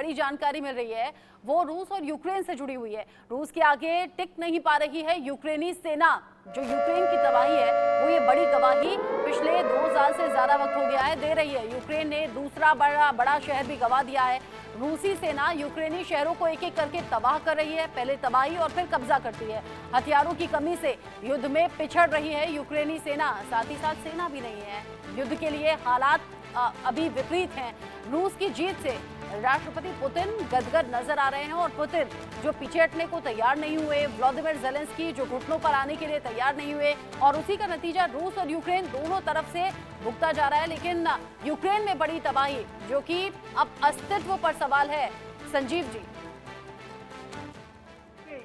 बड़ी जानकारी मिल रही है वो रूस और यूक्रेन से जुड़ी हुई है। रूस के आगे टिक नहीं पा रही है यूक्रेनी सेना। जो यूक्रेन की तबाही है वो ये बड़ी गवाही पिछले 2 साल से ज्यादा वक्त हो गया है दे रही है। यूक्रेन ने दूसरा बड़ा शहर भी गंवा दिया है। रूसी सेना यूक्रेनी शहरों को एक एक करके तबाह कर रही है, पहले तबाही और फिर कब्जा करती है। हथियारों की कमी से युद्ध में पिछड़ रही है यूक्रेनी सेना, साथ ही साथ सेना भी नहीं है। युद्ध के लिए हालात अभी विपरीत हैं। रूस की जीत से राष्ट्रपति पुतिन गदगद नजर आ रहे हैं और पुतिन जो पीछे हटने को तैयार नहीं हुए, व्लादिमीर ज़ेलेंस्की जो घुटनों पर आने के लिए तैयार नहीं हुए, और उसी का नतीजा रूस और यूक्रेन दोनों तरफ से भुगता जा रहा है। लेकिन यूक्रेन में बड़ी तबाही जो कि अब अस्तित्व पर सवाल है। संजीव जी,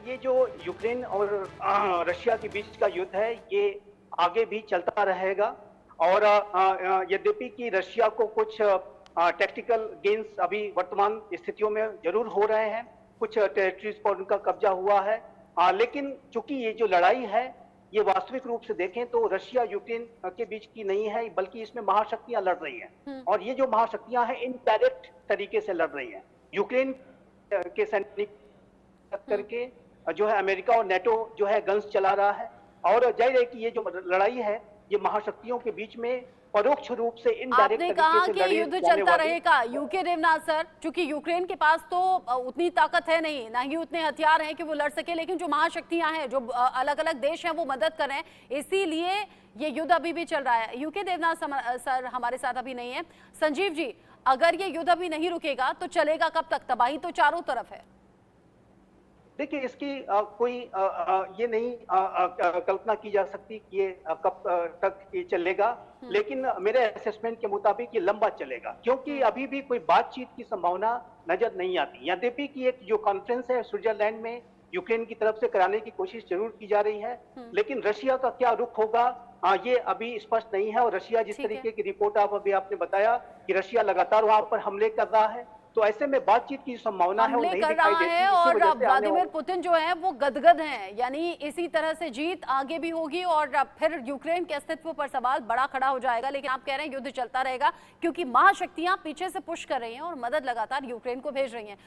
ये जो यूक्रेन और रशिया के बीच का युद्ध है ये आगे भी चलता रहेगा और यद्यपि कि रशिया को कुछ टैक्टिकल गेन्स अभी वर्तमान स्थितियों में जरूर हो रहे हैं, कुछ टेरिटरीज पर उनका कब्जा हुआ है, लेकिन चूंकि ये जो लड़ाई है ये वास्तविक रूप से देखें तो रशिया यूक्रेन के बीच की नहीं है, बल्कि इसमें महाशक्तियां लड़ रही हैं और ये जो महाशक्तियां हैं इनडायरेक्ट तरीके से लड़ रही हैं। यूक्रेन के सैनिक करके जो है अमेरिका और नेटो जो है गन्स चला रहा है और जाहिर है कि ये जो लड़ाई है ये महाशक्तियों के बीच में परोक्ष रूप से इनडायरेक्ट आपने कहा कि युद्ध चलता रहेगा। यूके देवनाथ सर, चूंकि यूक्रेन के पास तो उतनी ताकत है नहीं, ना ही उतने हथियार हैं कि वो लड़ सके, लेकिन जो महाशक्तियां हैं, जो अलग अलग देश हैं वो मदद कर रहे हैं, इसीलिए ये युद्ध अभी भी चल रहा है। यूके देवनाथ सर हमारे साथ अभी नहीं है। संजीव जी, अगर ये युद्ध अभी नहीं रुकेगा तो चलेगा कब तक? तबाही तो चारों तरफ है। देखिए, इसकी कोई ये नहीं कल्पना की जा सकती कि ये कब तक ये चलेगा, लेकिन मेरे असेसमेंट के मुताबिक ये लंबा चलेगा, क्योंकि अभी भी कोई बातचीत की संभावना नजर नहीं आती। यद्यपि कि एक जो कॉन्फ्रेंस है स्विट्जरलैंड में यूक्रेन की तरफ से कराने की कोशिश जरूर की जा रही है, लेकिन रशिया का क्या रुख होगा ये अभी स्पष्ट नहीं है। और रशिया जिस तरीके की रिपोर्ट अभी आपने बताया कि रशिया लगातार वहां पर हमले कर रहा है, तो ऐसे में बातचीत की संभावना है वो नहीं दिखाई देती है। और व्लादिमीर पुतिन जो है वो गदगद हैं, यानी इसी तरह से जीत आगे भी होगी और फिर यूक्रेन के अस्तित्व पर सवाल बड़ा खड़ा हो जाएगा। लेकिन आप कह रहे हैं युद्ध चलता रहेगा क्योंकि महाशक्तियां पीछे से पुश कर रही हैं और मदद लगातार यूक्रेन को भेज रही हैं।